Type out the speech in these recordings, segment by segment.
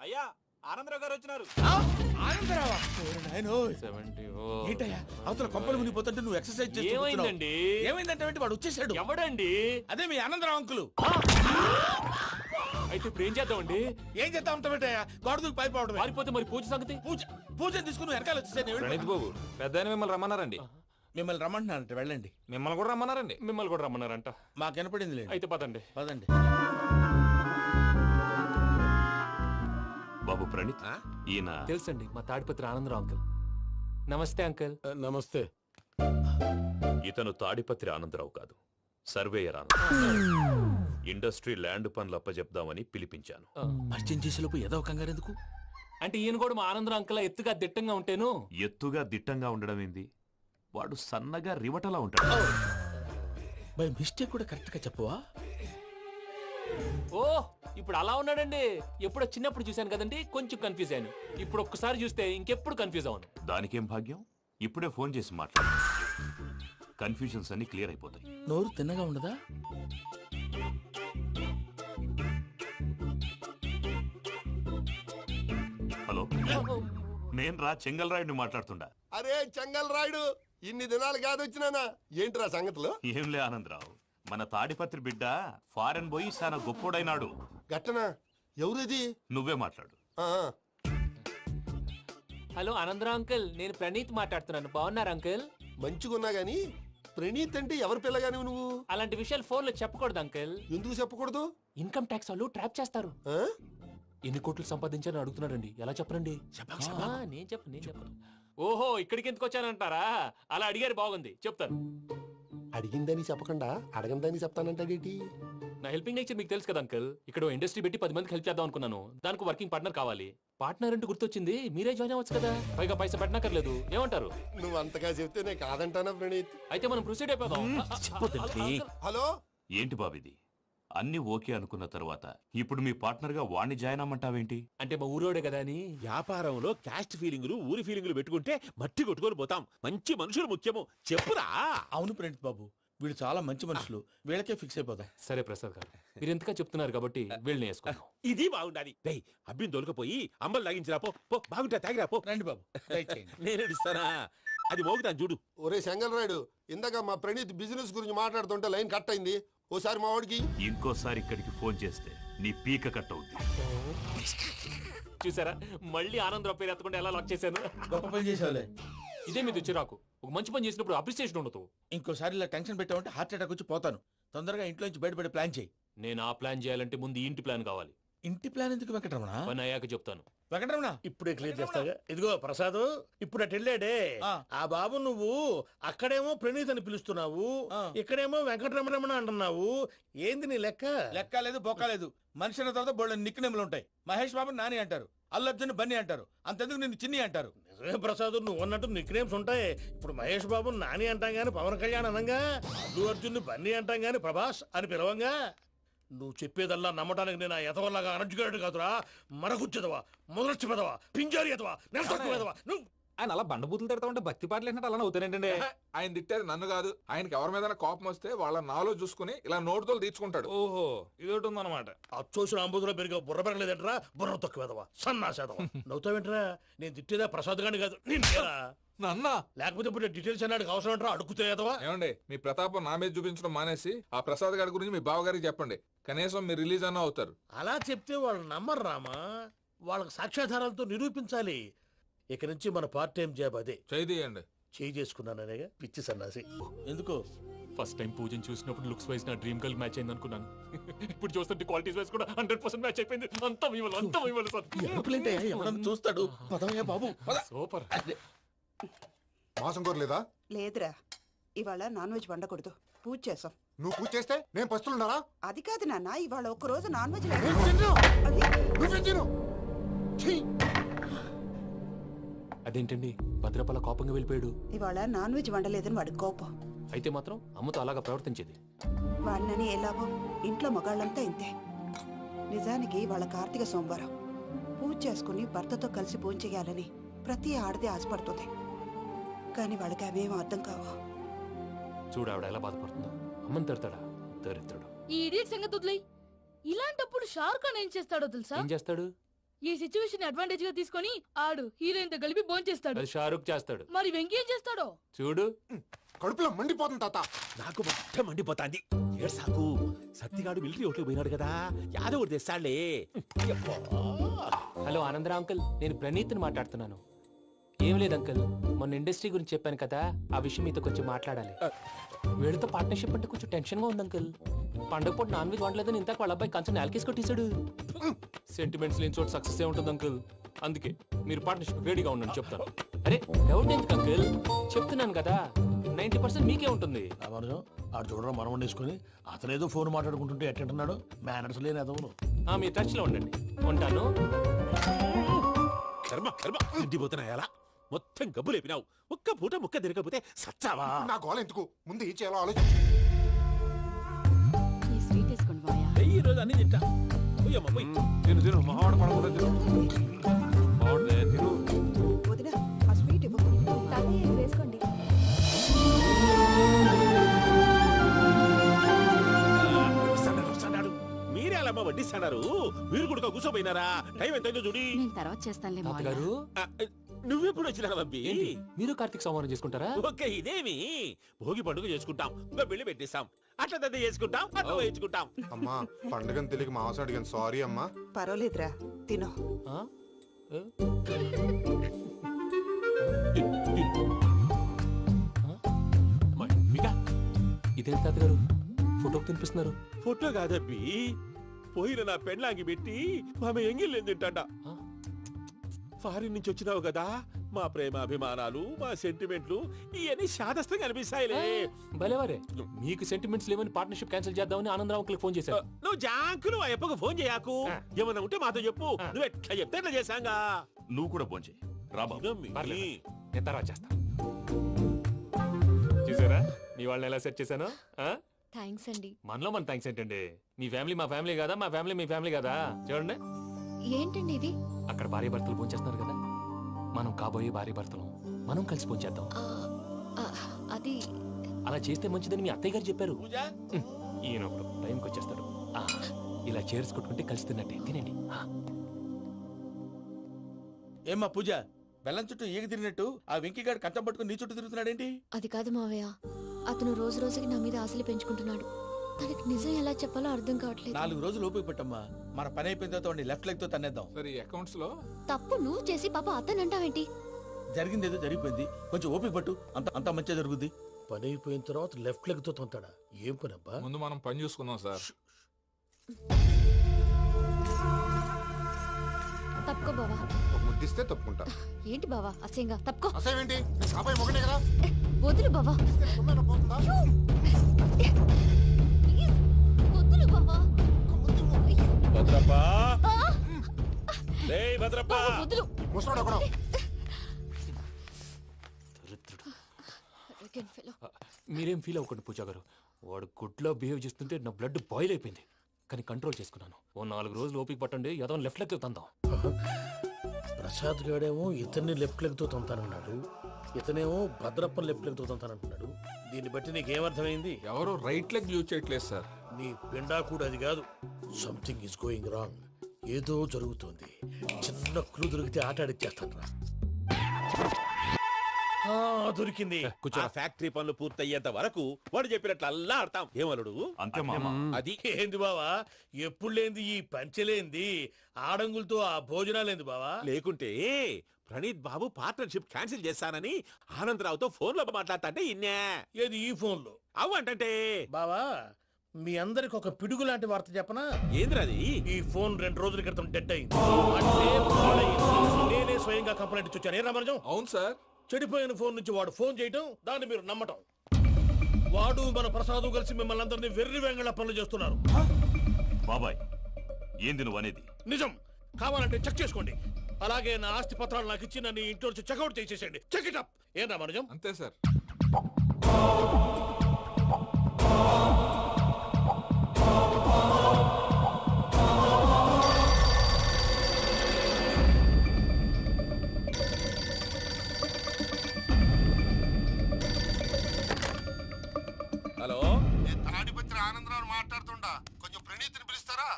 అయ్యా ఆనందరావు గారు వచ్చినారు. ఆనందరావా? ఏంటయ్యా అవతల కొంపలు మునిగిపోతుంటే నువ్వు ఎక్సర్సైజ్ చేస్తున్నావు. ఏమైందంటే వాడు వచ్చేసాడు. ఎవడండి? అదే మీ ఆనందరావు అంకులు. అయితే ఇప్పుడు ఏం చేద్దామండి? ఏం చేద్దాం ఉంటావేటయ్యా? గోడ దూకి పైపోవడం. పారిపోతే మరి పూజ సంగతి? పూజ తీసుకుని వెనకాల వచ్చేసాను. ప్రణీత్ బాబు పెద్ద మిమ్మల్ని రమ్మన్నారండి. మిమ్మల్ని రమ్మంటున్నారంట, వెళ్ళండి. మిమ్మల్ని కూడా రమ్మన్నారండి. మిమ్మల్ని కూడా రమ్మన్నారంట. మాకు వినపడింది లేదు. అయితే పదండి. పదండి. బాబు ప్రణీత్, ఈయన తెలుసండి, మా తాడిపత్రి ఆనందరావు అంకుల్. నమస్తే అంకుల్. నమస్తే. ఇతను తాడిపత్రి ఆనందరావు కాదు, సర్వేయర్ ఆనందరావు. ఇండస్ట్రీ ల్యాండ్ పనులు అప్పజెప్దామని పిలిపించాను. పరిచయం చేసేలోపు ఏదో కంగారు ఎందుకు? అంటే ఈయన కూడా మా ఆనందరావు అంకుల్ ఎత్తుగా దిట్టంగా ఉంటాను. ఎత్తుగా దిట్టంగా ఉండడం ఏంది? వాడు సన్నగా రివటలా ఉంటాడు. బై మిస్టేక్ కూడా కరెక్ట్ గా చెప్పవా? ఓ ఇప్పుడు అలా ఉన్నాడండి. ఎప్పుడో చిన్నప్పుడు చూశాను కదండి, కొంచెం కన్ఫ్యూజ్ అయ్యాను. ఇప్పుడు ఒక్కసారి చూస్తే ఇంకెప్పుడు కన్ఫ్యూజ్ అవును. దానికేం భాగ్యం, ఇప్పుడే ఫోన్ చేసి మాట్లాడు. కన్ఫ్యూజన్స్ అన్ని క్లియర్ అయిపోతాయి. నోరు తిన్నగా ఉండదా? హలో, నేను రా చెంగల్రాయుడిని మాట్లాడుతుండా. అరే చెంగల్ రాయుడు, ఇన్ని దినాలు కాదు వచ్చినానా? ఏంట్రా సంగతులు? ఏంలే ఆనందరావు, మన తాడిపత్రి బిడ్డ ఫారెన్ పోయి చాలా గొప్పోడైనాడు. గట్టనా? ఎవరిది? నువ్వే మాట్లాడు. ఆ, హలో ఆనందరావు అంకుల్, నేను ప్రణీత్ మాట్లాడుతున్నాను. బాగున్నారు అంకుల్? మంచిగున్నా గాని ప్రణీత్ అంటే ఎవరి పిల్లగాని నువ్వు? అలాంటి విషయాలు ఫోన్ లో చెప్పకూడదు అంకుల్. ఎందుకు చెప్పకూడదు? ఇన్కమ్ ట్యాక్స్ వాళ్ళు ట్రాప్ చేస్తారు. ఆ? ఎన్ని కోట్లు సంపాదించాలని అడుగుతున్నారండి. ఎలా చెప్పరండి? నేను చెప్పను. ఓహో, ఇక్కడికి ఎందుకు వచ్చానంటారా? అలా అడిగారు, బాగుంది, చెప్తాను. అడిగిందని చెప్పకుండా అడగందని చెప్తానంటాడేటి? నా హెల్పింగ్ నేచర్ మీకు తెలుసు కదా అంకుల్. ఇక్కడ ఇండస్ట్రీ పెట్టి 10 మందికి హెల్ప్ చేద్దాం అనుకున్నాను. దానికి వర్కింగ్ పార్ట్నర్ కావాలి. పార్ట్నర్ అంటే గుర్తొచ్చింది, మీరే జాయిన్ అవ్వచ్చు కదా. పైగా పైసా పెట్టనక్కర్లేదు. ఏమంటారు? నువ్వు అంతగా చెప్తే నేను కాదంటానా ప్రణీత్? అయితే మనం ప్రొసీడ్ అయిపోదాం. హలో, ఏంటి బాబిది? అన్ని ఓకే అనుకున్న తర్వాత ఇప్పుడు మీ పార్ట్నర్ గా వాణ్ణి జాయిన్ అమ్మంటావేంటి? అంటే మా ఊరోడే కదా అని. వ్యాపారంలో క్యాస్ట్ ఫీలింగులు, ఊరి ఫీలింగులు పెట్టుకుంటే మట్టి కొట్టుకొని పోతాం. మంచి మనుషులు ముఖ్యము. చెప్పురా. అవును ప్రణీత్ బాబు, వీళ్ళు చాలా మంచి మనుషులు. వీళ్ళకే ఫిక్స్ అయిపోదాం. సరే ప్రసాద్ గారు, మీరు ఎంతగా చెప్తున్నారు కాబట్టి వీళ్ళని వేసుకుందాం. ఇది బాగుండాలి. డై అబ్బిని దొలకపోయి అమ్మలు లాగించిరా పో. పో బాగుంటా తాగిరా పో. రండి బాబు, దయచేయండి. నేను ఇస్తానా? అది మోగుతాను చూడు. ఒరే చెంగల్ రాయుడు, ఇందాక మా ప్రణీత్ బిజినెస్ గురించి మాట్లాడుతుంటే లైన్ కట్ అయింది. ఓసారి మా వాడికి ఇంకోసారి ఇక్కడికి ఫోన్ చేస్తే నీ పీక కట్ అవుద్ది. చూసారా, మళ్ళీ ఆనందరావు పేరు ఎత్తకుండా ఎలా లాక్ చేశాను. గొప్ప పని చేసేవాళ్ళే. ఇదే మీద చిరాకు. ఒక మంచి పని చేసినప్పుడు అప్రిసియేషన్ ఉండదు. ఇంకోసారి ఇలా టెన్షన్ పెట్టామంటే హార్ట్ అటాక్ వచ్చి పోతాను. తొందరగా ఇంట్లో నుంచి బయటపడే ప్లాన్ చేయి. నేను ఆ ప్లాన్ చేయాలంటే ముందు ఈ ఇంటి ప్లాన్ కావాలి. ఇంటి ప్లాన్ ఎందుకు వెంకటరమణ? పని అయ్యాక చెప్తాను. వెంకటరమణ ఇప్పుడే క్లియర్ చేస్తాగా. ఇదిగో ప్రసాద్, ఇప్పుడు అటు వెళ్ళాడే ఆ బాబు, నువ్వు అక్కడేమో ప్రణీత్ అని పిలుస్తున్నావు, ఇక్కడేమో వెంకటరమణ అంటున్నావు. ఏంది నీ లెక్క? లెక్క లేదు, బొక్క లేదు. మనిషి అన్న తర్వాత బోళ్ళ నిక్నెములు ఉంటాయి. మహేష్ బాబు నాని అంటారు, అల్లు అర్జున్ బన్నీ అంటారు, అంతెందుకు నిన్ను చిన్ని అంటారు. నిజమే ప్రసాద్, నువ్వు అన్నట్టు నిక్ నేమ్స్ ఉంటాయి. ఇప్పుడు మహేష్ బాబు నాని అంటాం గాని పవన్ కళ్యాణ్ అనంగా, అల్లు అర్జున్ బన్నీ అంటాం గాని ప్రభాస్ అని పిలవంగా. నువ్వు చెప్పేదల్లా నమ్మటానికి నేను ఎతవల్లాగా అనర్జుకేటెడ్ కాదురా. మరగుచ్చదవా, మొదలచ్చి పెదవా, పింజారి ఎదవా, నెలసొక్కుదవా నువ్వు. ఆయన అలా బండబూతులు తిడతా ఉంటే భక్తి పాటలు ఏంటంటే అలా అవుతానంటే. ఆయన తిట్టేది నన్ను కాదు, ఆయనకి ఎవరి మీద కోపం వస్తే వాళ్ళ నాలో చూసుకుని ఇలా నోటుతో తీర్చుకుంటాడు. ఓహో, ఇదొకటి ఉందన్నమాట. అచ్చోసిన అంబుధులో పెరిగే బుర్ర పెరగలేదంటరా, బుర్ర తొక్కువేదవా, సన్నాసేదవా. నవ్వుతావేంట్రా? నేను తిట్టేదా ప్రసాద్ గాని కాదు, నిన్నేరా. నన్నా? లేకపోతే ఇప్పుడు డీటెయిల్స్ అన్నాడు అవసరం అంటారా? అడుగుతాయేదవా. ఏమండి, మీ ప్రతాపం నా మీద చూపించడం మానేసి ఆ ప్రసాద్ గారి గురించి మీ బావగారికి చెప్పండి. కనీసం మీరు రిలీజ్ అన్న అవుతారు. అలా చెప్తే వాళ్ళు నమ్మరు రామా. వాళ్ళకి సాక్ష్యాధారాలతో నిరూపించాలి. ఇక నుంచి మన పార్ట్ టైం జాబ్ అదే. చేయండి. చేయి చేసుకున్నాననేగా పిచ్చి సన్నాసి. ఎందుకు? ఫస్ట్ టైం పూజను చూసినప్పుడు లుక్స్ వైజ్ నా డ్రీమ్ గర్ల్ మ్యాచ్ అయింది అనుకున్నాను. ఇప్పుడు చూస్తుంటే క్వాలిటీస్ వైజ్ కూడా 100% మ్యాచ్ అయిపోయింది. అంతా ఇవ్వాలి సార్. ఎవడన్నా చూస్తాడు. పదవయ్యా బాబు, సూపర్. మాసం కోరలేదా? లేదురా, ఇవాళ నాన్ వెజ్ వండకూడదు. పూజ చేసాం. నువ్వు పూజ చేస్తే నేను పస్తులున్నారా? అది కాదు నాన్న, ఇవాళ ఒక్క రోజు నాన్ వెజ్ అదేంటండి, భద్రపల కోపంగా వెళ్ళిపోయాడు. ఇవాళ నాన్ వెజ్ వండలేదని వాడి కోపం. అయితే మాత్రం అమ్మతో అలాగా ప్రవర్తించేది. వాడినని ఎలాగో ఇంట్లో మగాళ్ళంతా ఇంతే. నిజానికి వాళ్ళ కార్తీక సోమవారం పూజ చేసుకుని భర్తతో కలిసి పూజ చేయాలని ప్రతి ఆడది ఆశపడుతుంది. కానీ వాళ్ళకి అవేం అర్థం కావు. చూడు ఆవిడ ఎలా బాధపడుతుందో. అమ్మని తిడతాడా దరిద్రుడు. ఈ ఇడియట్ సంగతి వదిలేయ్. ఇలాంటప్పుడు షారుఖ్ ఖాన్ ఏం చేస్తాడో తెలుసా? ఏం చేస్తాడు? ఈ సిచ్యువేషన్ అడ్వాంటేజ్ గా తీసుకొని ఆడు హీరోయిన్ తో కలిపి భోంచేస్తాడు. అది షారుఖ్ చేస్తాడు. మరి వెంకీ ఏం చేస్తాడో చూడు. కడుపులో మండిపోతుంది తాత. నాకు మొత్తం మండిపోతాంది. ఏడ్సాకు, సత్తిగాడు మిలిటరీ ఓట్లకు పోయినాడు కదా, యాదవ్ ఒకటి తెస్తాడులే. హలో ఆనందరా అంకుల్, నేను ప్రణీత్ని మాట్లాడుతున్నాను. ఏం లేదు అంకుల్, మొన్న ఇండస్ట్రీ గురించి చెప్పాను కదా, ఆ విషయం మీతో కొంచెం మాట్లాడాలి. వీళ్ళతో పార్ట్నర్షిప్ అంటే కొంచెం టెన్షన్ గా ఉంది అంకుల్. పండగ పూట నాన్ వెజ్ వండలేదని ఇంతకు వాళ్ళ అబ్బాయి కంచెం నేలకేసి కొట్టేశాడు. సెంటిమెంట్స్ లేని చోట సక్సెస్ ఏ ఉంటుంది అంకుల్. అందుకే మీరు పార్ట్నర్షిప్ రెడీగా ఉండండి చెప్తాను. అరే డౌట్ ఎందుకు అంకుల్, చెప్తున్నాను కదా 90% మీకే ఉంటుంది. రామానుజం ఆడు చూడడం మనం వండేసుకుని అతనేదో ఫోన్ మాట్లాడుకుంటుంటే ఎట్టంటున్నాడు. మేనర్స్ లేని అదవును. మీ టచ్ లో ఉండండి. ఉంటాను. కర్మ కర్మ, తిండిపోతున్నాయలా మొత్తం గబ్బు లేపినావు. ఒక్క పూట ముక్క తిరగకపోతే సచ్చావా? నా గోల ఎందుకు, ముందు ఈ చేయాలో ఆలోచించు. ఈ స్వీట్ వేసుకోండి మాయా. ఈ రోజు అన్ని తింటా. పోయమ్మ పోయి. తిను మావాడు పడకుండా తిను. బాగుండే తిను. వదిన ఆ స్వీట్ ఇవ్వు. వేసుకోండి. వస్తాడు. మీరే అలా వడ్డిస్తాడారు, మీరు కూడా కూర్చోపోయినారా? టైం ఎంతైందో చూడి. నేను తర్వాత చేస్తానులే మాయా. తాతగారు నువ్వెప్పుడు వచ్చినా బంపి? ఏంటి మీరు కార్తీక్ సంహారం చేసుకుంటారా? ఓకే, ఇదేమి భోగి పండుగ చేసుకుంటాం, ఇంకా పెళ్లి పెట్టేస్తాం, అట్లా దద్ద చేసుకుంటాం, అట్లా వేయించుకుంటాం. అమ్మా పండుగని తెలియక మాసం అడిగాను, సారీ అమ్మా. పర్వాలేదురా, తినో. ఆ? ఏ? ఇదేంటి తాతగారు ఫోటోకి తినిపిస్తున్నారు? ఫోటో కాదబ్బి, పోయిన నా పెళ్ళాంగి పెట్టి ఆమె ఎంగిల్లేం తింటాడ. ఫారిన్ నుంచి వచ్చినావు కదా, మా ప్రేమ అభిమానాలు, మా సెంటిమెంట్లు ఇవన్నీ శాదస్తంగా అనిపిస్తాయిలే. భలేవారే, మీకు సెంటిమెంట్స్ లేవని పార్ట్నర్షిప్ క్యాన్సిల్ చేద్దామని ఆనందరావు అంకుల్కి ఫోన్ చేశారు. నువ్వు జాంకులు ఆ అప్పకు ఫోన్ చేయకు. ఏమన్నా ఉంటే మాతో చెప్పు, నువ్వు ఎట్లా చెప్తే ఎట్లా చేశాంగా. నువ్వు కూడా పోంచే రాబా. పర్లేదు, నేను తర్వాత చేస్తాను. చూసారా మీ వాళ్ళని ఎలా సెట్ చేశాను? థ్యాంక్స్ అండి. మనలో మన థ్యాంక్స్ ఏంటండి, మీ ఫ్యామిలీ మా ఫ్యామిలీ కదా, మా ఫ్యామిలీ మీ ఫ్యామిలీ కదా. చూడండి, ఏంటండి ఇది? అక్కడ భార్య భర్తలు భోంచేస్తున్నారు కదా, మనం కాబోయే భార్య భర్తలు మనం కలిసి భోంచేద్దాం. అది అలా చేస్తే మంచిదని మీ అత్తయ్య గారు చెప్పారు. పూజ ఈయన ఒకడు టైంకి వచ్చేస్తాడు. ఇలా చేర్స్ కొట్టుకుంటే కలిసి తిన్నట్టే తినండి. ఏమ్మా పూజ, బెల్లం చుట్టూ ఈగ తిరిగినట్టు ఆ వెంకీగాడు కంచం పట్టుకుని నీ చుట్టూ తిరుగుతున్నాడేంటి? అది కాదు మావయ్య, అతను రోజు రోజుకి నా మీద ఆశలు పెంచుకుంటున్నాడు. తనకి నిజం ఎలా చెప్పాలో అర్థం కావట్లేదు. 4 రోజులు ఓపిక పట్టమ్మా, మన పని అయిపోయిన తర్వాత లెఫ్ట్ లెగ్ తో తన్నేద్దాం. సరే అకౌంట్స్ లో తప్పు నువ్వు చేసి పాప అతను అంటావేంటి? జరిగింది ఏదో జరిగిపోయింది, కొంచెం ఓపిక పట్టు, అంత మంచిగా జరుగుద్ది. పని అయిపోయిన తర్వాత లెఫ్ట్ లెగ్ తో తొంతాడా? ఏం పని అబ్బా? ముందు మనం పని చూసుకుందాం సార్. తప్పుకో బావా. ఒక ముద్దిస్తే తప్పుకుంటా. ఏంటి బావా అసహ్యంగా? తప్పుకో. అసేమేంటి, కాపాయి మొగనే కదా. వదులు బావా. సొమ్మేనా పోతుందా? ప్లీజ్, వదులు బావా. భద్రప్పా, రేయ్ భద్రప్పా. బావా, వదులు. ముసలోడు ఎక్కడో. Arrogant fellow. మీరేం ఫీల్ అవ్వకండి పూజా గారు, వాడు గుడ్లో బిహేవ్ చేస్తుంటే నా బ్లడ్ బాయిల్ అయిపోయింది. కానీ కంట్రోల్ చేసుకున్నాను. ఓ 4 రోజులు ఓపిక పట్టండి, ఏదో లెఫ్ట్ లెగ్ తందాం. ప్రసాద్ గాడేమో ఇతన్ని లెఫ్ట్ లెగ్ తో తొంతానన్నాడు, ఇతనేమో భద్రప్పని లెఫ్ట్ లెగ్ తో తొంతానంటున్నాడు. దీన్ని బట్టి నీకేమర్థమైంది? ఎవరు రైట్ లెగ్ యూజ్ చేయట్లేదు సార్. నీ పిండా కూడా అది కాదు. Something is going wrong. ఏదో జరుగుతోంది. చిన్న క్లూ దొరికితే ఆట ఆడిచ్చేస్తాను రా. దొరికింది. ఆ ఫ్యాక్టరీ పనులు పూర్తయ్యేంత వరకు వాడు చెప్పినట్లు అల్లా ఆడతాం. ఏమలుడు? అంతే మామ. అది ఏంది బావా, ఎప్పుడు లేంది ఈ పంచలేంది, ఆడంగులతో ఆ భోజనాలేంది బావా? లేకుంటే ప్రణీత్ బాబు పార్ట్నర్షిప్ క్యాన్సిల్ చేస్తానని ఆనందరావుతో ఫోన్ లో మాట్లాడతాంటే ఇన్నే. ఏది ఈ ఫోన్ లో? అవ్వంటే బావా, మీ అందరికి ఒక పిడుగు లాంటి వార్త చెప్పనా? ఏంద్రది? ఈ ఫోన్ 2 రోజుల క్రితం డెడ్ అయింది. అంటే పాడైంది. నేనే స్వయంగా కంప్లైంట్ ఇచ్చి వచ్చాను. ఏ రామరాజం? అవును సార్. చెడిపోయిన ఫోన్ నుంచి వాడు ఫోన్ చేయటం, దాన్ని మీరు నమ్మటం. వాడు మన ప్రసాదు కలిసి మిమ్మల్ని అందరినీ వెర్రి వెంగళ పనులు చేస్తున్నారు. బాబాయ్, ఏంది నువ్వు అనేది? నిజం. కావాలంటే చెక్ చేసుకోండి. అలాగే నా ఆస్తి పత్రాలు నాకు ఇచ్చి నన్ను ఇంట్లో నుంచి చెక్అౌట్ చేసేసండి. Check it up. ఏం రామరాజం? అంతే సార్. హలో, తాడిపత్రి ఆనందరావు మాట్లాడుతుండా, కొంచెం ప్రణీతిని పిలుస్తారా?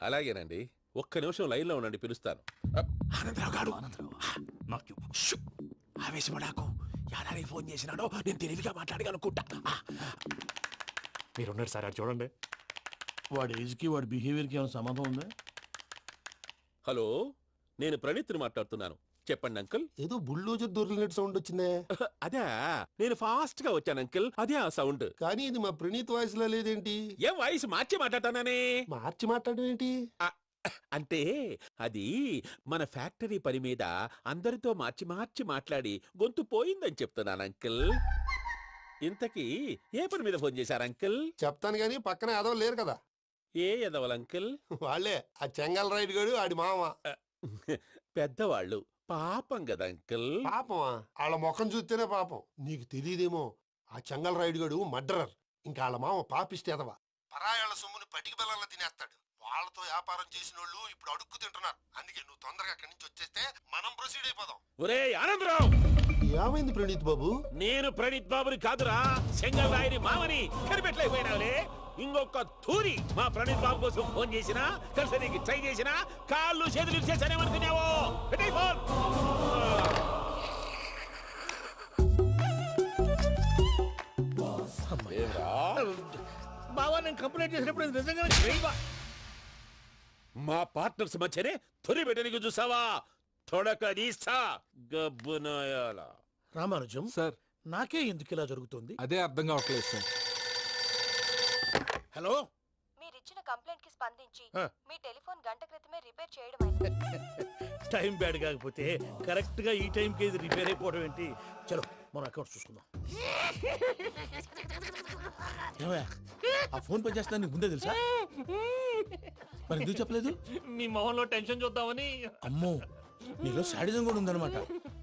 అలాగేనండి. ఒక్క నిమిషం లైన్ లో ఉండండి, పిలుస్తాను. ఆనందరావు గాడు నాకు చెప్పు. షూ! ఆవేశపడాకు. యాదారి ఫోన్ చేసినాడో నేను తెలివిగా మాట్లాడగలనుకుంటా. మీరున్నారు సార్ అది చూడండి. వాడి ఏజ్కి వాడి బిహేవియర్కి ఏమైనా సంబంధం ఉందా? హలో, నేను ప్రణీత్ని మాట్లాడుతున్నాను. చెప్పండి అంకుల్. ఏదో బుల్డోజర్ దొరికినట్టు సౌండ్ వచ్చిందే. అదే, నేను ఫాస్ట్ గా వచ్చాను అంకుల్, అదే ఆ సౌండ్. కానీ ఇది మా ప్రణీత్ వాయిస్ లో లేదేంటి? ఏ వాయిస్ మార్చి మాట్లాడతానే? మార్చి మాట్లాడడం ఏంటి? అంటే అది మన ఫ్యాక్టరీ పని మీద అందరితో మార్చి మార్చి మాట్లాడి గొంతు పోయిందని చెప్తున్నాను అంకుల్. ఇంతకీ ఏ పని మీద ఫోన్ చేశారు అంకుల్? చెప్తాను గానీ పక్కన ఏదో లేరు కదా. ఏ ఎదవలు అంకుల్? వాళ్ళే ఆ చెంగల్ రైడ్ గడు ఆడి మామ. పెద్దవాళ్ళు, పాపం కదా అంకుల్. పాపమా? వాళ్ళ ముఖం చూస్తేనే పాపం. నీకు తెలియదేమో, ఆ చెంగల్ రైడ్ గడు మర్డరర్. ఇంకా వాళ్ళ మామ పాపిస్తే ఎదవా. పరాయాళ్ళ సొమ్ముని పటికి బెల్లంలో తినేస్తాడు. వాళ్ళతో వ్యాపారం చేసిన వాళ్ళు ఇప్పుడు అడుక్కు తింటున్నారు. అందుకే నువ్వు తొందరగా అక్కడి నుంచి వచ్చేస్తే మనం ప్రొసీడ్ అయిపోదాం. ఒరే ఆనందరావు! ఏమైంది ప్రణీత్ బాబు? నేను ప్రణీత్ బాబుని కాదురా, సెంగల్ రాయని మామని. కనిపెట్టలేకపోయినావులే. ఇంకొక తూరి మా ప్రణీత్ బాబు కోసం ఫోన్ చేసినా, కలిసి నీకు ట్రై చేసినా కాళ్ళు చేతులు ఇచ్చేసానేమనుకున్నావు. పెట్టేయ్ ఫోన్. బావా, నేను కంప్లైంట్ చేసినప్పుడు ఇది నిజంగానే చేయవా? మా పార్ట్నర్స్ మధ్యనే తొలి పెట్టడానికి చూసావా? తొడక నీస్తా గబ్బునాయాల. రామానుజం సార్ నాకే ఎందుకు ఇలా జరుగుతుంది? అదే అర్థం కావట్లేదు సార్. హలో, మీరిచ్చిన కంప్లైంట్ కి స్పందించి ఆ. మీ టెలిఫోన్ గంట క్రితమే రిపేర్ చేయడం టైం బ్యాడ్ కాకపోతే కరెక్ట్ గా ఈ టైంకి ఇది రిపేర్ అయిపోవడం ఏంటి? చలో మన అకౌంట్ చూసుకుందాం. ఏమయ్యా, ఆ ఫోన్ పని చేస్తా నీకు ముందే తెలుసా? మరి ఎందుకు చెప్పలేదు? మీ మొహంలో టెన్షన్ చూద్దామని. అమ్మో, నీలో శాడిజం కూడా ఉందన్నమాట.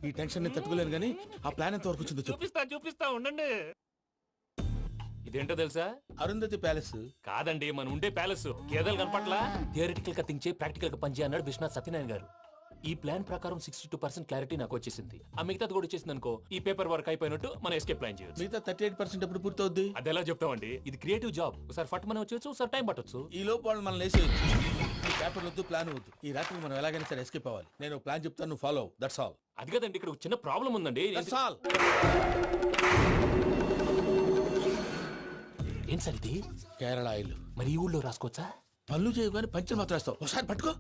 ఈ టెన్షన్ నేను తట్టుకోలేను కానీ ఆ ప్లాన్ ఎంత వరకు వచ్చిందో చెప్పు. చూపిస్తా ఉండండి. ఇదేంటో తెలుసా? అరుంధతి ప్యాలెస్. కాదండి, మన ఉండే ప్యాలెస్. గేదెలు కనపట్లా? థియరిటికల్ గా థింక్ చేయి, ప్రాక్టికల్ గా పనిచేయి అన్నాడు విశ్వనాథ్ సత్యనారాయణ గారు. ఈ ప్లాన్ ప్రకారం 62% క్లారిటీ నాకు వచ్చేసింది. ఆ మిగతాది కూడా వచ్చేసింది అనుకో, ఈ పేపర్ వర్క్ అయిపోయినట్టు మనం ఎస్కేప్ ప్లాన్ చేయొచ్చు. మిగతా 38% ఎప్పుడు పూర్తవుద్ది? అది ఎలా చెప్తామండి? ఇది క్రియేటివ్ జాబ్. ఒకసారి ఫట్ మనం వచ్చేయచ్చు, ఒకసారి టైం పట్టొచ్చు. ఈ లోపు వాళ్ళు మనం లేసేయచ్చు. ఈ పేపర్ వద్దు, ప్లాన్ వద్దు. ఈ రాత్రి మనం ఎలాగైనా సరే ఎస్కేప్ అవ్వాలి. నేను ప్లాన్ చెప్తాను, నువ్వు ఫాలో. That's all. అది కదండి, ఇక్కడ ఒక చిన్న ప్రాబ్లం ఉందండి. That's all. ఏం సార్ ఇది? కేరళ ఆయిల్. మరి ఈ ఊళ్ళో రాసుకోవచ్చా? పనులు చేయగానే పంచర్ మాత్రం వేస్తావు. ఒకసారి పట్టుకో.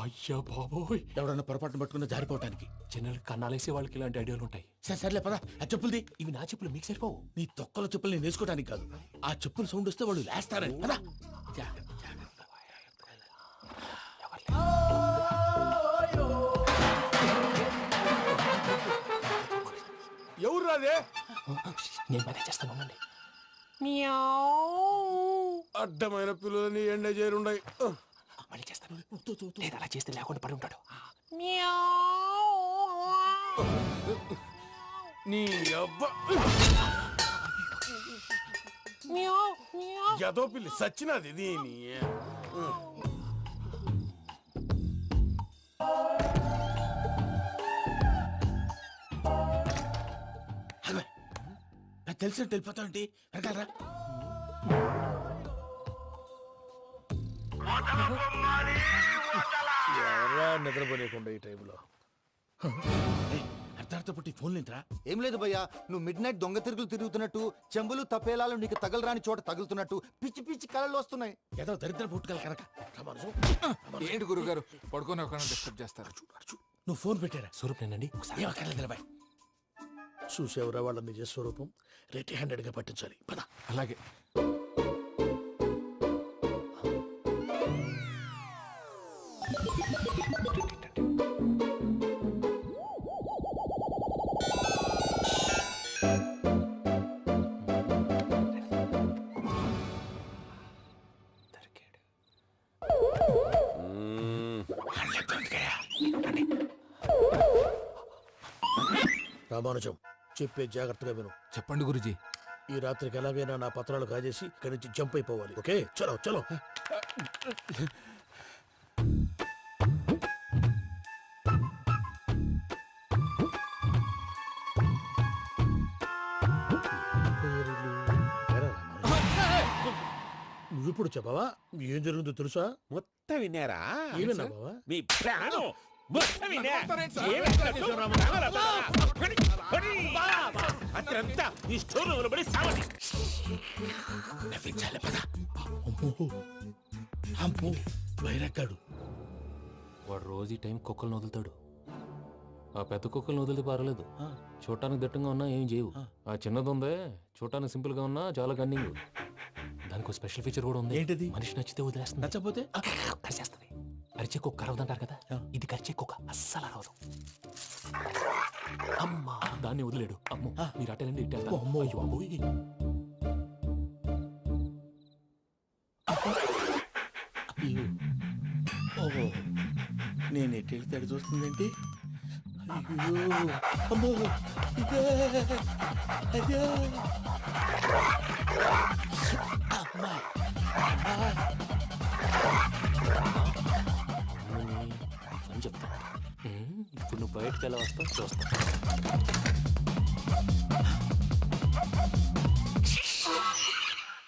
అయ్యా బాబోయ్, ఎవడన్నా పొరపాటున పట్టుకున్న జారిపోవటానికి. జనరల్ కన్నాలేసే వాళ్ళకి ఇలాంటి ఐడియాలు ఉంటాయి. సర్లే పదా, ఆ చెప్పులది. ఇవి నా చెప్పులు, మీకు సరిపోవు. నీ తొక్కల చెప్పులు నేను వేసుకోవడానికి కాదు, ఆ చెప్పులు సౌండ్ వస్తే వాళ్ళు లేస్తారని. పదా. ఎవరు రాదే? నేను మేనేజ్ చేస్తాను, ఉండండి. అడ్డమైన పిల్లలని ఎండ చేరుండయి. మళ్ళీ చేస్తాను. లేదు, అలా చేస్తే లేకుండా పడి ఉంటాడు. నీ అబ్బా ఎదో పిల్లి సచ్చినది దీని. తెలిసినట్టు వెళ్ళిపోతావంటి. వెనకాలరా. ఎవరా నిద్రపోలేకుండా ఈ టైంలో? అర్ధార్థ పుట్టి ఫోన్ లేంట్రా? ఏం లేదు భయ్యా, నువ్వు మిడ్ నైట్ దొంగ తిరుగులు తిరుగుతున్నట్టు, చెంబులు తపేలాలు నీకు తగలరాని చోట తగులుతున్నట్టు పిచ్చి పిచ్చి కళలు వస్తున్నాయి. ఏదో దరిద్ర పుట్టుకల కనుక. ఏంటి గురుగారు పడుకొని ఒక డిస్టర్బ్ చేస్తారు? నువ్వు ఫోన్ పెట్టారా? స్వరూప్ నేనండి. ఒకసారి నిలబాయ్. చూసేవరా వాళ్ళ నిజ స్వరూపం. రెట్టి హ్యాండెడ్ గా పట్టించాలి. పద. అలాగే. రామానుజం, చెప్పే జాగ్రత్తగా విను. చెప్పండి గురుజీ. ఈ రాత్రికి ఎలాగైనా నా పత్రాలు కాజేసి ఇక్కడి నుంచి జంప్ అయిపోవాలి. ఓకే, చలో చలో. నువ్విప్పుడు చెప్పవా ఏం జరుగుతుందో తెలుసా? మొత్తం విన్నారా? ఏమన్నా బావా? మీ ప్రాణం మొత్తం విన్నా? అత్యంతా ఈ స్టోర్ రూమ్ లో పడి సావండి. నవ్వించాలి పద. అమ్మో బైరక్కాడు. వాడు రోజు ఈ టైం కుక్కలను వదులుతాడు. ఆ పెద్ద కుక్కలను వదిలితే పర్వాలేదు, చూడటానికి దట్టంగా ఉన్నా ఏం చేయవు. ఆ చిన్నది ఉందే చూడటానికి సింపుల్ గా ఉన్నా చాలా కన్నింగ్. దానికి ఒక స్పెషల్ ఫీచర్ కూడా ఉంది. ఏంటిది? మనిషి నచ్చితే వదిలేస్తుంది, నచ్చపోతే కరిచేస్తుంది. అరిచే కుక్క అరవదంటారు కదా, ఇది కరిచే కుక్క అస్సలు అరవదు. అమ్మా దాన్ని వదిలేడు. అమ్మో మీరు అటెండి ఇటు వెళ్తారు. అమ్మో అయ్యో అబ్బోయ్. ఓహో నేను ఎటు వెళ్తాడు చూస్తుందేంటి? అయ్యో అమ్మో అయ్యో అమ్మా అని చెప్తా. ఇప్పుడు నువ్వు బయటకు ఎలా వస్తావు చూస్తా.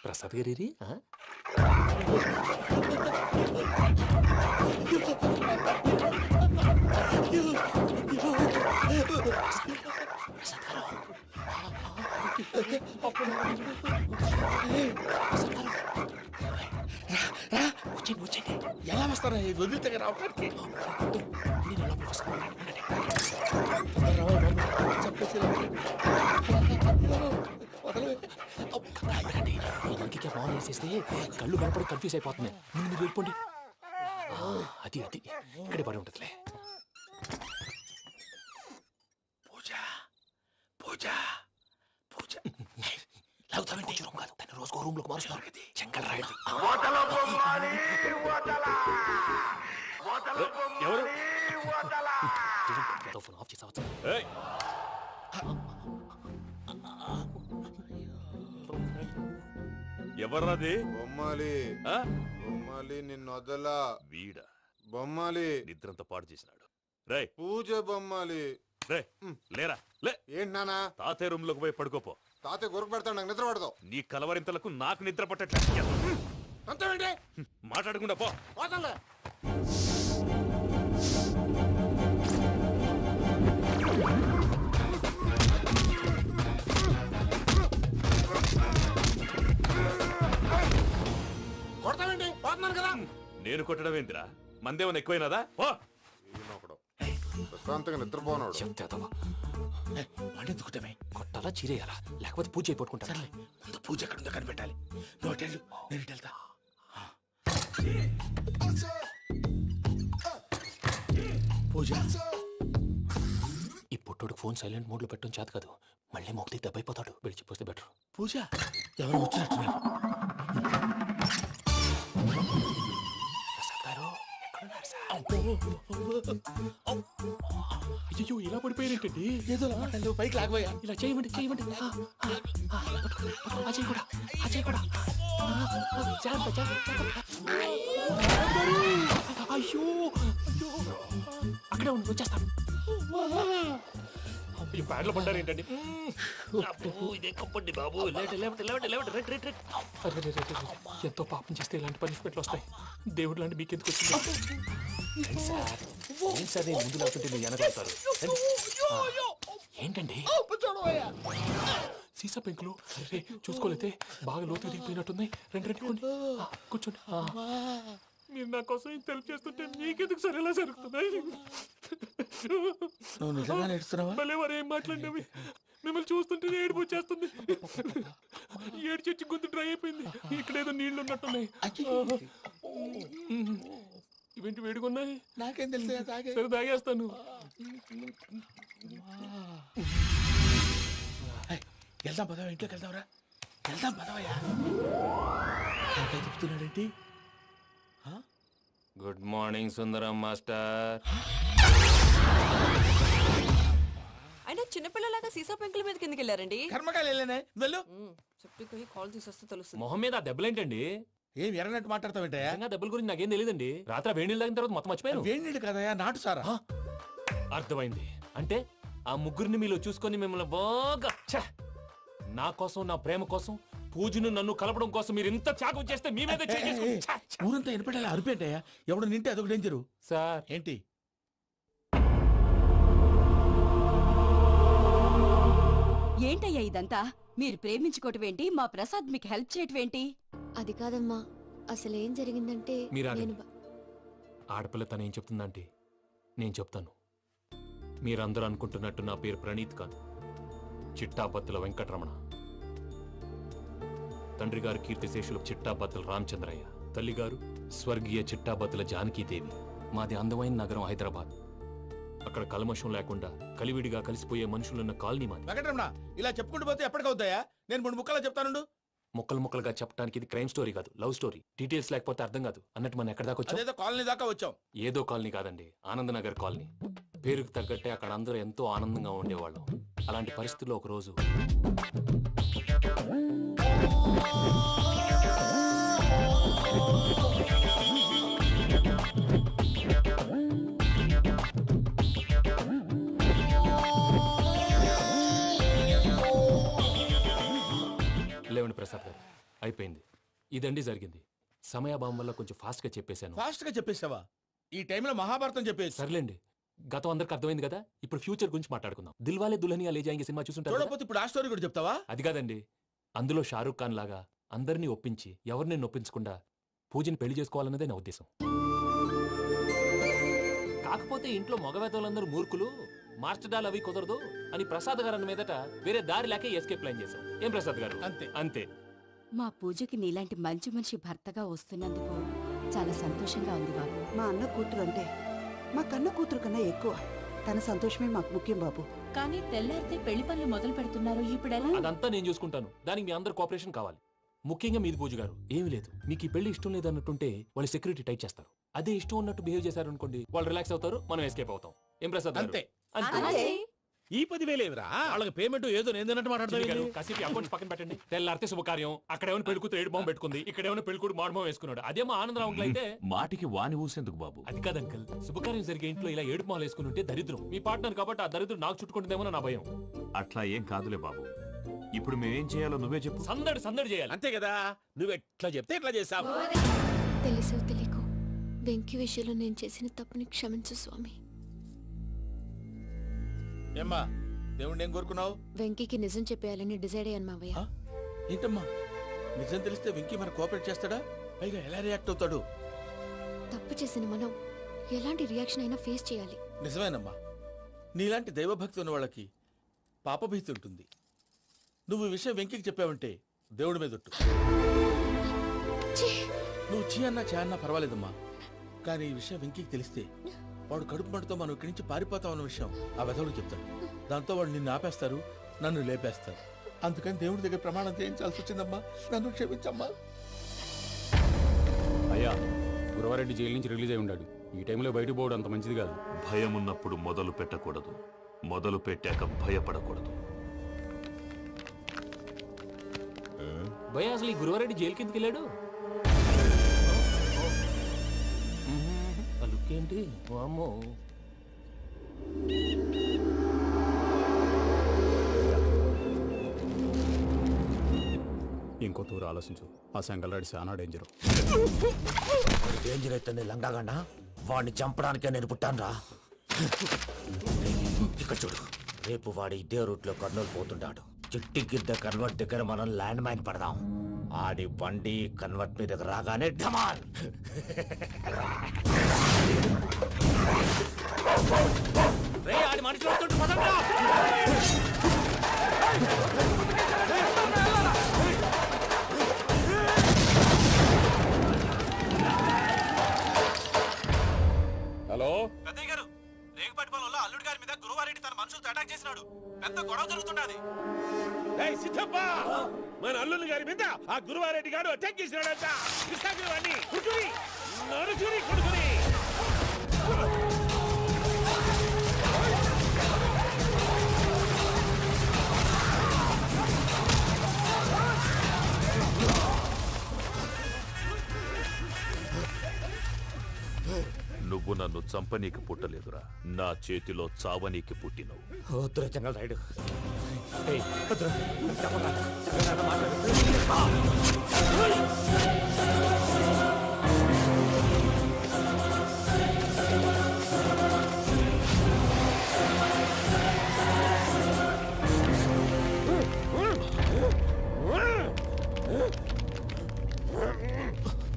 ప్రసాద్ గారి ఎలా వస్తారా వదిలితే రావడానికి? ఇంకే ఫోన్ వేసేస్తే కళ్ళు కనపడి కన్ఫ్యూజ్ అయిపోతున్నాయి. మీరు వెళ్ళిపోండి. అది అది ఇక్కడే పడి ఉంటుందిలే. పూజ పూజ పూజ లాగుతామంటే రూమ్ కాదు, దాన్ని రోజుకో రూమ్ లోకి మారుస్తారు. చెంగల్ రాయడు. ఎవరు? ఫోన్ ఆఫ్ చేసావచ్చు. ఎవర్రాది? బొమ్మాలి బొమ్మాలి నిన్ను వదలా. వీడ బొమ్మాలి నిద్రంతా పాడు చేసినాడు. రే పూజ బొమ్మాలి. రే లేరా లే. ఏంటి నానా? తాతయ్య రూమ్ లోకి పోయి పడుకోపో. తాతయ్య గురకు పెడతాడు, నాకు నిద్ర పడతావు. నీ కలవరింతలకు నాకు నిద్ర పట్టట్లేదు. అంతేంటి? మాట్లాడకుండా పో. పోతాలే. కొడతావేంటి? పోతున్నాను కదా. నేను కొట్టడం ఏంటిరా? మందేమన్నా ఎక్కువైనదా? ఓ ప్రశాంతంగా నిద్రపోనాడు. చెప్తావా వాడెందుకుంటామే? కొట్టాలా చీరేయాలా లేకపోతే పూజ అయిపోట్టుకుంటా. సర్లే ముందు పూజ ఎక్కడుందో కనిపెట్టాలి. నువ్వు వెళ్ళు, నేను ఇటు వెళ్తా. పూజ ఈ పుట్టోడికి ఫోన్ సైలెంట్ మోడ్ లో పెట్టడం చేత కాదు. మళ్ళీ మొక్కి దెబ్బైపోతాడు. విడిచిపోతే బెటర్. పూజ ఎవరు వచ్చినట్టున్నారు? ప్రసాద్ గారు ఎక్కడున్నారు సార్? అయ్యో ఇలా పడిపోయారేంటండి? ఏదో పైకి లాగబోయా. ఇలా చేయమండి చేయమండి. అజయ్ కూడా అజయ్ కూడా జాగ్రత్త జాగ్రత్త. అయ్యో అయ్యో అక్కడే ఉండి వచ్చేస్తాను. ఈ బ్యాగ్లో పడ్డారు ఏంటండి? ఎంతో పాపం చేస్తే ఇలాంటి పనిష్మెంట్లు వస్తాయి. దేవుడు లాంటి మీకెందుకు వచ్చింది? ఏం సార్ నేను ముందు లేకుంటే మీరు వెనకాడతారు. ఏంటండి సీసా పెంకులు? అరే చూసుకోలేతే బాగా లోతు దిగిపోయినట్టున్నాయి. రెండు రెండు కూర్చోండి. మీరు నా కోసం ఇంత హెల్ప్ చేస్తుంటే మీకెందుకు సరే ఎలా జరుగుతున్నాయి? నువ్వు నిజంగా నేర్చుతున్నావా? మళ్ళీ వారు ఏం మాట్లాడినవి? మిమ్మల్ని చూస్తుంటే ఏడుపు వచ్చేస్తుంది. ఏడు చెట్టు గొంతు డ్రై అయిపోయింది. ఇక్కడ ఏదో నీళ్లు ఉన్నట్టున్నాయి. ఇవేంటి వేడుకున్నాయి? నాకేం తెలుసు. సరే తాగేస్తాను. వెళ్దాం పదవా, ఇంట్లోకి వెళ్దాంరా. వెళ్దాం పదవయ్యా. చెప్తున్నాడేంటి? గుడ్ మార్నింగ్ సుందరం మాస్టర్. అయినా చిన్నపిల్లలాగా సీసా పెంకుల మీద కిందకి వెళ్ళారండి. కర్మకాయలు వెళ్ళానే వెళ్ళు. చెప్పి కాల్ తీసేస్తే తెలుస్తుంది. మొహం మీద ఆ దెబ్బలేంటండి? ఏం ఎర్రనట్టు మాట్లాడతావేంటయ్యా? దెబ్బల గురించి నాకేం తెలియదండి. రాత్రి వేడి నీళ్ళు తాగిన తర్వాత మొత్తం మర్చిపోయాను. వేడి నీళ్ళు కదయా, నాటు సారా. అర్థమైంది. అంటే ఆ ముగ్గురిని మీలో చూసుకొని మిమ్మల్ని బాగా నా కోసం నా ప్రేమ కోసం పూజను నన్ను కలపడం కోసం మీరు ఇంత త్యాగం చేస్తే మీ మీద ఊరంతా వినపడేలా అరిపేంటయ్యా ఎవడు నింటే అదొక డేంజరు. సార్ ఏంటి ఏంటయ్యా ఇదంతా? మీరు ప్రేమించుకోవటం ఏంటి? మా ప్రసాద్ మీకు హెల్ప్ చేయటం ఏంటి? అది కాదమ్మా, అసలు ఏం జరిగిందంటే మీరు నేను ఆడపిల్ల తనేం చెప్తుందంటే నేను చెప్తాను. మీరందరూ అనుకుంటున్నట్టు నా పేరు ప్రణీత్ కాదు, చిట్టాబత్తుల వెంకటరమణ. తండ్రి గారు కీర్తిశేషులు చిట్టాబత్తుల రామచంద్రయ్య, తల్లిగారు స్వర్గీయ చిట్టాబత్తుల జానకీదేవి. మాది అందమైన నగరం హైదరాబాద్. అక్కడ కల్మషం లేకుండా కలివిడిగా కలిసిపోయే మనుషులున్న కాలనీ మాది. వెంకటరమణ ఇలా చెప్పుకుంటూ పోతే ఎప్పటికవుతాయా? నేను 3 ముక్కలా చెప్తానుండు. ముక్కలు ముక్కలుగా చెప్పడానికి ఇది క్రైమ్ స్టోరీ కాదు, లవ్ స్టోరీ. డీటెయిల్స్ లేకపోతే అర్థం కాదు. అన్నట్టు మనం ఎక్కడ దాకా వచ్చాం? అదేదో కాలనీ దాకా వచ్చాం. ఏదో కాలనీ కాదండి, ఆనందనగర్ కాలనీ. పేరుకు తగ్గట్టే అక్కడ అందరూ ఎంతో ఆనందంగా ఉండేవాళ్ళం. అలాంటి పరిస్థితుల్లో ఒక రోజు లేవండి ప్రసాద్ గారు, అయిపోయింది. ఇదండి జరిగింది. సమయాభావం వల్ల కొంచెం ఫాస్ట్ గా చెప్పేశాను. ఫాస్ట్ గా చెప్పేసావా? ఈ టైంలో మహాభారతం చెప్పేసి. సర్లేండి, గతం అందరికి అర్థమైంది కదా. ఇప్పుడు ఫ్యూచర్ గురించి మాట్లాడుకుందాం. దిల్వాలే దుల్హనియా లే జాయేంగే సినిమా చూసుంటారు కదా? చూడకపోతే ఇప్పుడు ఆ స్టోరీ కూడా చెప్తావా? అది కాదండి, అందులో షారూఖ్ ఖాన్ లాగా అందరినీ ఒప్పించి ఎవరిని నొప్పించకుండా పూజని పెళ్లి చేసుకోవాలన్నదే నా ఉద్దేశం. కాకపోతే ఇంట్లో మగవేతలందరూ మూర్ఖులు, మార్చడాలు అవి కుదరదు అని ప్రసాద్ గారు అన్న మీదట వేరే దారి లేక ఎస్కేప్ ప్లాన్ చేశాం. ఏం ప్రసాద్ గారు? అంతే అంతే. మా పూజకి నీలాంటి మంచి మనిషి భర్తగా వస్తున్నందుకు చాలా సంతోషంగా ఉంది బాబు. మా అన్న కూతురు అంటే మా కన్న కూతురు కన్నా ఎక్కువ. తన సంతోషమే మాకు ముఖ్యం బాబు. కానీ తెల్లారితే పెళ్లి పనులు మొదలు పెడుతున్నారు, ఇప్పుడెలా? అదంతా నేను చూసుకుంటాను. దానికి మీ అందరు కోఆపరేషన్ కావాలి. ముఖ్యంగా మీది పూజ గారు. ఏమీ లేదు, మీకు ఈ పెళ్లి ఇష్టం లేదన్నట్టుంటే వాళ్ళు సెక్యూరిటీ టైట్ చేస్తారు. అదే ఇష్టం ఉన్నట్టు బిహేవ్ చేశారు అనుకోండి, వాళ్ళు రిలాక్స్ అవుతారు, మనం ఎస్కేప్ అవుతాం. ఏం ప్రసాద్ గారు? అంతే. అంతే. ఈ 10,000 ఏమిరా? వాళ్ళకి పేమెంట్ ఏదో నేందన్నట్టు చిన్ని గారు, మాట్లాడతాను. కాసేపు అకౌంట్స్ పక్కన పెట్టండి. తెల్లారితే శుభకార్యం. అక్కడేమైనా పెళ్ళికూతురు ఏడు బాంబు పెట్టుకుంది, ఇక్కడేమైనా పెళ్ళికూడు మాడు బాంబు వేసుకున్నాడు. అదేమో ఆనందరావు అంకుల్ అయితే మాటికి వాని ఊసేందుకు బాబు? అది కాదు అంకుల్, శుభకార్యం జరిగే ఇంట్లో ఇలా ఏడు మాలు వేసుకుని ఉంటే దరిద్రం. మీ పార్ట్నర్ కాబట్టి ఆ దరిద్రం నాకు చుట్టుకుంటుందేమో నా భయం. అట్లా ఏం కాదులే బాబు. ఇప్పుడు మేమేం చేయాలో నువ్వే చెప్పు. సందడి సందడి చేయాలి. అంతే కదా, నువ్వు ఎట్లా చెప్తే ఎట్లా చేసావు. తెలుసో తెలియకో వెంకీ విషయంలో నేను చేసిన తప్పుని క్షమించు స్వామి. ఏమ్మా దేవుణ్ణి ఏం కోరుకున్నావు? వెంకీకి నిజం చెప్పేయాలని డిసైడ్ అయ్యాను మావయ్య. ఏంటమ్మా నిజం తెలిస్తే వెంకీ మన కోఆపరేట్ చేస్తాడా? పైగా ఎలా రియాక్ట్ అవుతాడు? తప్పు చేసిన మనం ఎలాంటి రియాక్షన్ అయినా ఫేస్ చేయాలి. నిజమేనమ్మా, నీలాంటి దైవభక్తి ఉన్న వాళ్ళకి పాపభీతి ఉంటుంది. నువ్వు ఈ విషయం వెంకీకి చెప్పావంటే దేవుడి మీద ఒట్టు. నువ్వు చీ అన్నా చే అన్నా పర్వాలేదమ్మా, కానీ ఈ విషయం వెంకీకి తెలిస్తే వాడు కడుపు మంటతో మనం ఇక్కడి నుంచి పారిపోతామన్న విషయం ఆ వెధవుడు చెప్తాడు. దాంతో వాడు నిన్ను ఆపేస్తారు, నన్ను లేపేస్తారు. అందుకని దేవుడి దగ్గర ప్రమాణం చేయించాల్సి వచ్చిందమ్మా. నన్ను క్షమించమ్మా. అయ్యా, గురవారెడ్డి జైలు నుంచి రిలీజ్ అయి ఉన్నాడు. ఈ టైంలో బయటకు పోవడం అంత మంచిది కాదు. భయం ఉన్నప్పుడు మొదలు పెట్టకూడదు, మొదలు పెట్టాక భయపడకూడదు. భయ అసలు ఈ గురువారెడ్డి జైలు కిందకి వెళ్ళాడు. ఆ లుక్ ఏంటి? వామ్మో. ఇంకో తూరు ఆలోచించు. ఆ సంగల్రాడి చాలా డేంజరు. డేంజర్ అయితే లంగాగండా వాడిని చంపడానికే నేను పుట్టానురా. ఇక్కడ చూడు, రేపు వాడు ఇదే రూట్ లో కర్నూలు పోతుంటాడు. చిట్టి గిద్ద కన్వర్ట్ దగ్గర మనం ల్యాండ్ మైన్ పడదాం. ఆడి బండి కన్వర్ట్ మీద రాగానే ఢమాల్. ఆడి మనుషులు వస్తుంటే పదండ్రా. హలో పెద్దయ్య గారు, రేగుపాటి పొలంలో అల్లుడి గారి మీద గురువారెడ్డి తన మనుషులతో అటాక్ చేసినాడు. పెద్ద గొడవ జరుగుతున్నది. ఏయ్ సిద్ధప్ప, మన అల్లుని గారి మీద ఆ గురువారెడ్డి గారు అటాక్ చేసినాడంట. కృష్ణాగిరి వాడిని కుడుకుని నరుచుని కొడుకుని. నువ్వు నన్ను చంపనీకి పుట్టలేదురా, నా చేతిలో చావనీకి పుట్టినవు. వద్దురా చెంగల్ రైడు,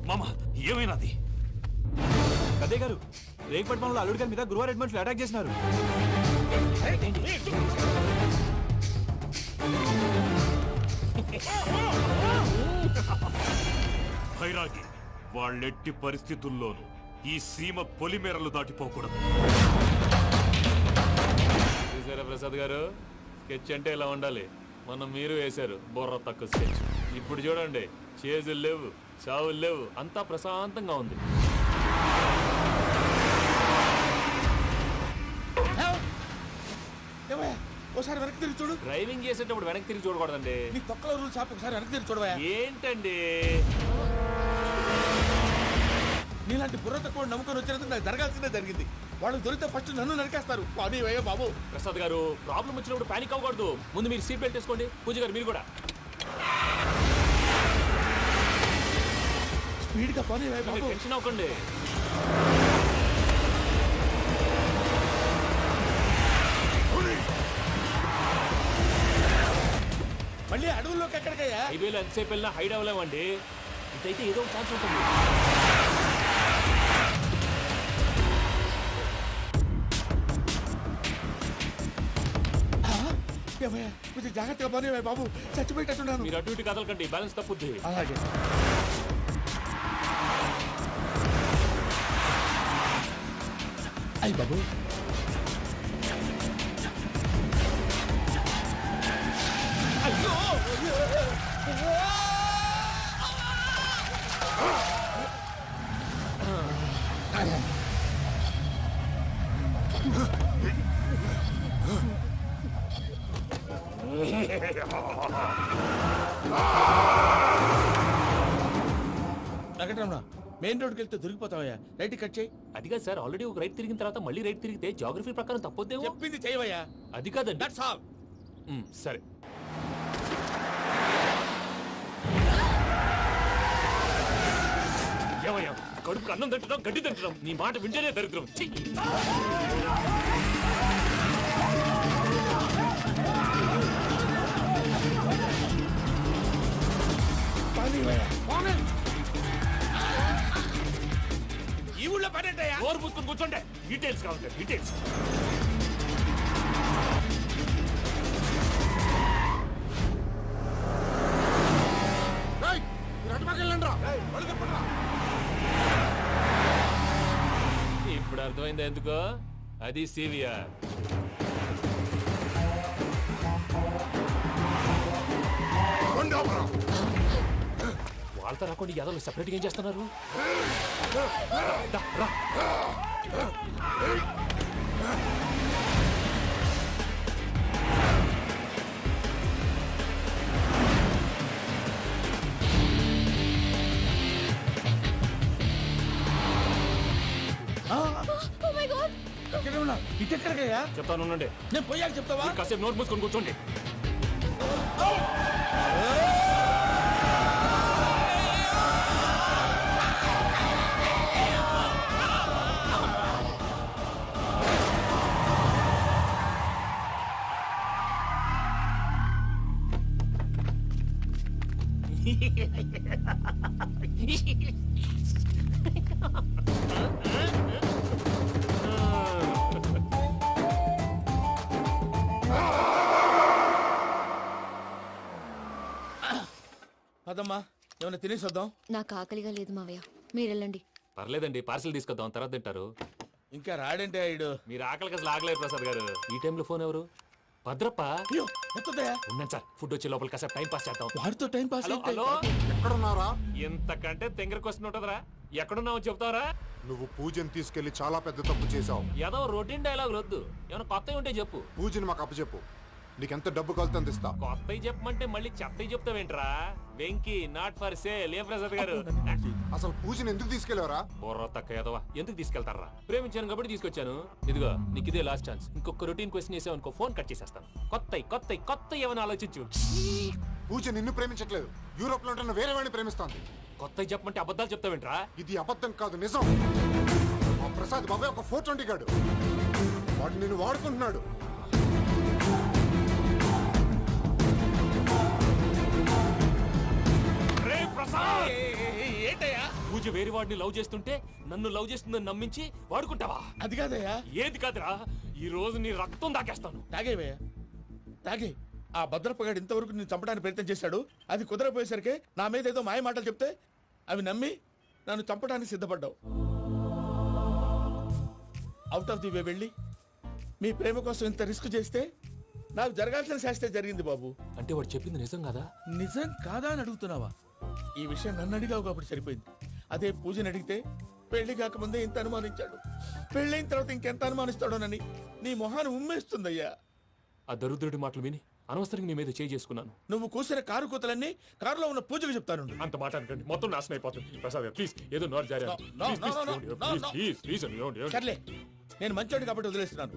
మామ ఏమైనాది? అదే గారు రేగుపట్నంలో అల్లుడి గారి మీద గురువారెడ్డి మనుషులు అటాక్ చేసినారు. భైరాగి వాళ్ళెట్టి పరిస్థితుల్లోనూ ఈ సీమ పొలిమేరలు దాటిపోకూడదు. చూసారా ప్రసాద్ గారు, స్కెచ్ అంటే ఇలా ఉండాలి. మనం మీరు వేశారు బుర్ర తక్కువ స్కెచ్. ఇప్పుడు చూడండి, చేజులు లేవు, చావులు లేవు, అంతా ప్రశాంతంగా ఉంది. ఒకసారి వెనక్కి తిరిగి చూడు. డ్రైవింగ్ చేసేటప్పుడు వెనక్కి తిరిగి చూడకూడదండి. నీ తొక్కలో రూల్స్ ఆపి ఒకసారి వెనక్కి తిరిగి చూడవా. ఏంటండి నీలాంటి బుర్ర తక్కువ నమ్ముకొని వచ్చినందుకు నాకు జరగాల్సిందే జరిగింది. వాళ్ళు దొరికితే ఫస్ట్ నన్ను నరికేస్తారు. పానీ వయ్యా బాబు. ప్రసాద్ గారు, ప్రాబ్లం వచ్చినప్పుడు పానిక్ అవ్వకూడదు. ముందు మీరు సీట్ బెల్ట్ వేసుకోండి. పూజ గారు మీరు కూడా స్పీడ్గా పానీ వయ్యా బాబు. టెన్షన్ అవ్వకండి. మళ్ళీ అడవుల్లోకి ఎక్కడికయ్యా? హైవేలో ఎంతసేపు వెళ్ళినా హైడ్ అవ్వలేమండి. ఇదైతే ఏదో ఒక ఛాన్స్ ఉంటుంది. కొంచెం జాగ్రత్తగా పని బాబు, చచ్చిపోయేటట్టున్నాను. మీరు అటు ఇటు కదలకండి, బ్యాలెన్స్ తప్పుద్ది. అలాగే. అయ్యి బాబు, అయ్యో వెంకటరమణ, మెయిన్ రోడ్కి వెళ్తే దొరికిపోతావయ్యా. రైట్ కట్ చేయి. అది కాదు సార్, ఆల్రెడీ ఒక రైట్ తిరిగిన తర్వాత మళ్ళీ రైట్ తిరిగితే జాగ్రఫీ ప్రకారం తప్పొద్దేమో. చెప్పింది చేయవయ్యా. అది కాదండి. That's all. సరే. ఏమయ్యా, కడుపుకు అన్నం తింటున్నాం, గడ్డి తింటున్నాం, నీ మాట వింటేనే దరిద్రం. ఈ ఊళ్ళో పడేటయ్యా. ఓరు పూసుకొని కూర్చోండి. డీటెయిల్స్ కావాలి, డీటెయిల్స్. ఇప్పుడు అర్థమైంది ఎందుకో. అది సివిఆర్. వాళ్ళతో రాకుండా యాదవ్ సెపరేట్గా ఏం చేస్తున్నారు? ఇటెక్కడికయ్యా? చెప్తాను ఉండండి. నేను పోయాక చెప్తావా? కాసేపు నోట్ మూసుకొని కూర్చోండి. పదమ్మా, ఏమైనా తినేసి వద్దాం. నాకు ఆకలిగా లేదు మావయ్య, మీరు వెళ్ళండి. పర్లేదండి, పార్సిల్ తీసుకొద్దాం, తర్వాత తింటారు. ఇంకా రాడంటే ఆయుడు. మీరు ఆకలికి అసలు ఆగలేదు ప్రసాద్ గారు. ఈ టైంలో ఫోన్ ఎవరు? భద్రప్ప. ఉన్నాను సార్, ఫుడ్ వచ్చే లోపల కాసేపు టైం పాస్ చేద్దాం. వాడితో టైం పాస్. హలో, ఎక్కడున్నారా? ఇంతకంటే తెంగర క్వశ్చన్ ఉంటుందిరా. ఎక్కడున్నావు చెప్తావరా? నువ్వు పూజని తీసుకెళ్లి చాలా పెద్ద తప్పు చేశావు. ఏదో రొటీన్ డైలాగ్ వద్దు, ఏమైనా కొత్తవి ఉంటే చెప్పు. పూజని మాకు అప్పచెప్పు. నీకెంత డబ్బు కావాలంత అంత ఇస్తా. కొత్తవి చెప్పమంటే మళ్ళీ చెత్తవి చెప్తావేంట్రా? Venky not for sale. ఏ ప్రసాద్ గారు అసలు పూజని ఎందుకు తీసుకెళ్లేవరా? బుర్ర తక్క ఏదవా, ఎందుకు తీసుకెళ్తారా? ప్రేమించాను కాబట్టి తీసుకొచ్చాను. ఇదిగో నీకు ఇదే లాస్ట్ ఛాన్స్. ఇంకొక రొటీన్ క్వశ్చన్ చేసావనుకో ఫోన్ కట్ చేసేస్తాను. కొత్త ఏమైనా ఆలోచించు. పూజ నిన్ను ప్రేమించట్లేదు, యూరోప్ లో ఉంటున్న వేరే వాడిని ప్రేమిస్తాంది. కొత్తవి చెప్పమంటే అబద్ధాలు చెప్తావేంట్రా? ఇది అబద్ధం కాదు, నిజం. ఆ ప్రసాద్ బాబాయ్ ఒక 420 గాడు, వాడు నిన్ను వాడుకుంటున్నాడు. ఏంటయ్యా పూజ వేరే వాడిని లవ్ చేస్తుంటే నన్ను లవ్ చేస్తుందని నమ్మించి వాడుకుంటావా? అది కాదయ్యా. ఏది కాదురా, ఈ రోజు నీ రక్తం దాకేస్తాను. తాగేవయ్యా, తాగే. ఆ భద్రప్పగాడు ఇంతవరకు నేను చంపడానికి ప్రయత్నం చేశాడు. అది కుదరపోయేసరికి నా మీద ఏదో మాయ మాటలు చెప్తే అవి నమ్మి నన్ను చంపడానికి సిద్ధపడ్డావు. అవుట్ ఆఫ్ ది వే వెళ్ళి మీ ప్రేమ కోసం ఇంత రిస్క్ చేస్తే నాకు జరగాల్సిన శాస్త్రే జరిగింది బాబు. అంటే వాడు చెప్పింది నిజం కదా? నిజం కాదా అని అడుగుతున్నావా? ఈ విషయం నన్ను అడిగావు కాబట్టి సరిపోయింది. అదే పూజని అడిగితే పెళ్లి కాకముందే ఇంత అనుమానించాడు, పెళ్ళైన తర్వాత ఇంకెంత అనుమానిస్తాడోనని నీ మొహాన్ని ఉమ్మేస్తుందయ్యా. ఆ దరిద్రుడి మాటలు విని అనవసరంగా నీ మీద చేయి చేసుకున్నాను. నువ్వు కూసిన కారు కూతలన్నీ కారులో ఉన్న పూజకు చెప్తాను. అంత మాట అనకండి, మొత్తం నాశనం అయిపోతుంది. ప్రసాద్ ప్లీజ్ ఏదో నోరు జారీ. సర్లే, నేను మంచోడు కాబట్టి వదిలేస్తున్నాను.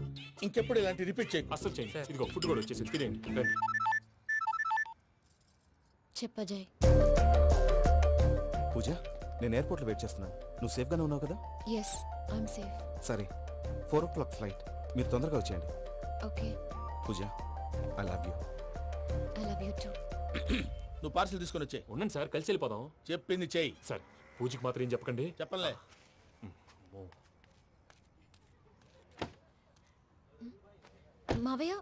ఇంకెప్పుడు ఇలాంటి రిపీట్ చేయకు. అసలు చేయండి. ఇదిగో ఫుడ్ కూడా వచ్చేసి తినేయండి. రండి. చెప్పజాయ్. పూజ, నేను ఎయిర్పోర్ట్లో వెయిట్ చేస్తున్నాను. నువ్వు సేఫ్గానే ఉన్నావు కదా? Yes, I'm safe. సరే, 4 o'clock ఫ్లైట్. మీరు తొందరగా వచ్చేయండి. Okay. Pooja, I love you. I love you too. నువ్వు పార్సల్ తీసుకొని వచ్చే. ఉండండి సార్, కలిసి వెళ్ళిపోదాం. చెప్పింది చెయ్యి సార్. పూజకి మాత్రం ఏం చెప్పకండి. చెప్పలే. మావయ్య,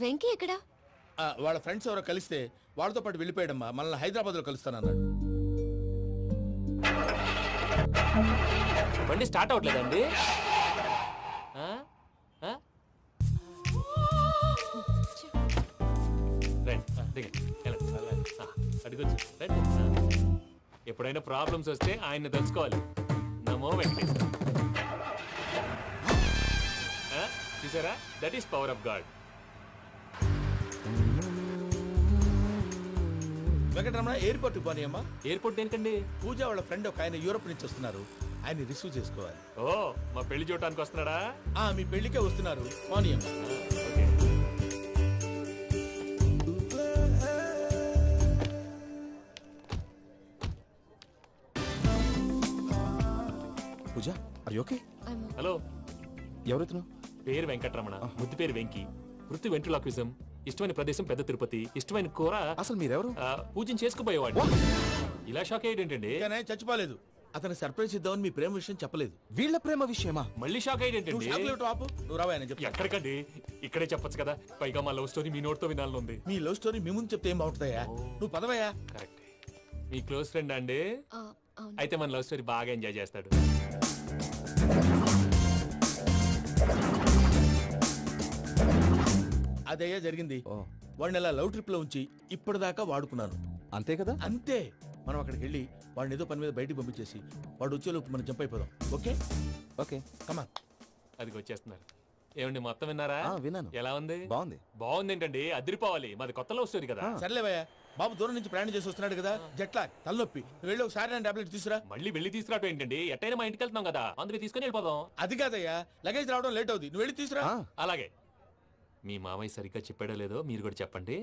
వెంకీ ఎక్కడా? వాళ్ళ ఫ్రెండ్స్ ఎవరో కలిస్తే వాళ్ళతో పాటు వెళ్ళిపోయాడమ్మా. మనల్ని హైదరాబాద్లో కలుస్తానన్నాడు. బండి స్టార్ట్ అవ్వట్లేదండి. అడిగొచ్చు. ఎప్పుడైనా ప్రాబ్లమ్స్ వస్తే ఆయన్ని తెలుసుకోవాలి. నమో వెంకటేశ్వర. చూసారా, that is power of God. Venkataramana, airport పోనీ అమ్మా. ఎయిర్పోర్ట్ ఏంటండి? పూజ వాళ్ళ ఫ్రెండ్ ఒక ఆయన యూరోప్ నుంచి వస్తున్నారు, ఆయన రిసీవ్ చేసుకోవాలి. ఓ, మా పెళ్లి చూడటానికి వస్తున్నాడా? మీ పెళ్లికే వస్తున్నారు. పోనీ అమ్మా. పూజ, ఆర్ యు ఓకే? హలో, ఎవరైతున్నావు? పేరు వెంకటరమణ, ముద్దు పేరు వెంకీ, వృత్తి వెంట్రులాక్విజం, ఇష్టమైన ప్రదేశం పెద్ద తిరుపతి, ఇష్టమైన కూర. అసలు మీరెవరు? పూజను చేసుకుపోయేవాడు. ఇలా షాక్ అయ్యేటండి. చచ్చిపోలేదు. అతను సర్ప్రైజ్ ఇద్దామని మీ ప్రేమ విషయం చెప్పలేదు. వీళ్ళ ప్రేమ విషయమా? మళ్ళీ షాక్ అయ్యేటండి. నువ్వు రావాయని చెప్పి. ఎక్కడికండి, ఇక్కడే చెప్పొచ్చు కదా. పైగా మా లవ్ స్టోరీ మీ నోట్తో వినాలనుంది. మీ లవ్ స్టోరీ మీ ముందు చెప్తే ఏం బాగుంటుందయ్యా? నువ్వు పదవయ్యా. కరెక్ట్. మీ క్లోజ్ ఫ్రెండ్ అండి? అయితే మన లవ్ స్టోరీ బాగా ఎంజాయ్ చేస్తాడు. అదయ్యా జరిగింది. వాడిని అలా లవ్ ట్రిప్ లో ఉంచి ఇప్పటిదాకా వాడుకున్నాను. అంతే కదా? అంతే. మనం అక్కడికి వెళ్ళి వాడిని ఏదో పని మీద బయటికి పంపించేసి వాడు వచ్చేలోపు మనం జంప్ అయిపోదాం. ఓకే ఓకే, కమా. అది వచ్చేస్తున్నారు. ఏమండి, మొత్తం విన్నారా? విన్నాను. ఎలా ఉంది? బాగుంది. బాగుంది ఏంటండి, అదిరిపోవాలి. మాది కొత్త లవ్ స్టోరీ కదా. సర్లేవయ్యా, బాబు దూరం నుంచి ప్రయాణం చేసి వస్తున్నాడు కదా, జట్లా తలనొప్పి. వెళ్ళి ఒకసారి నా టాబ్లెట్ తీసుకురా. మళ్ళీ వెళ్ళి తీసుకురావడం ఏంటండి? ఎట్టైనా మా ఇంటికి వెళ్తున్నాం కదా, అందుకే తీసుకుని వెళ్ళిపోదాం. అది కాదయ్యా, లగేజ్ రావడం లేట్ అవుతుంది. నువ్వు వెళ్ళి తీసుకురా. అలాగే. మీ మామయ్య సరిగ్గా చెప్పాడో లేదో మీరు కూడా చెప్పండి.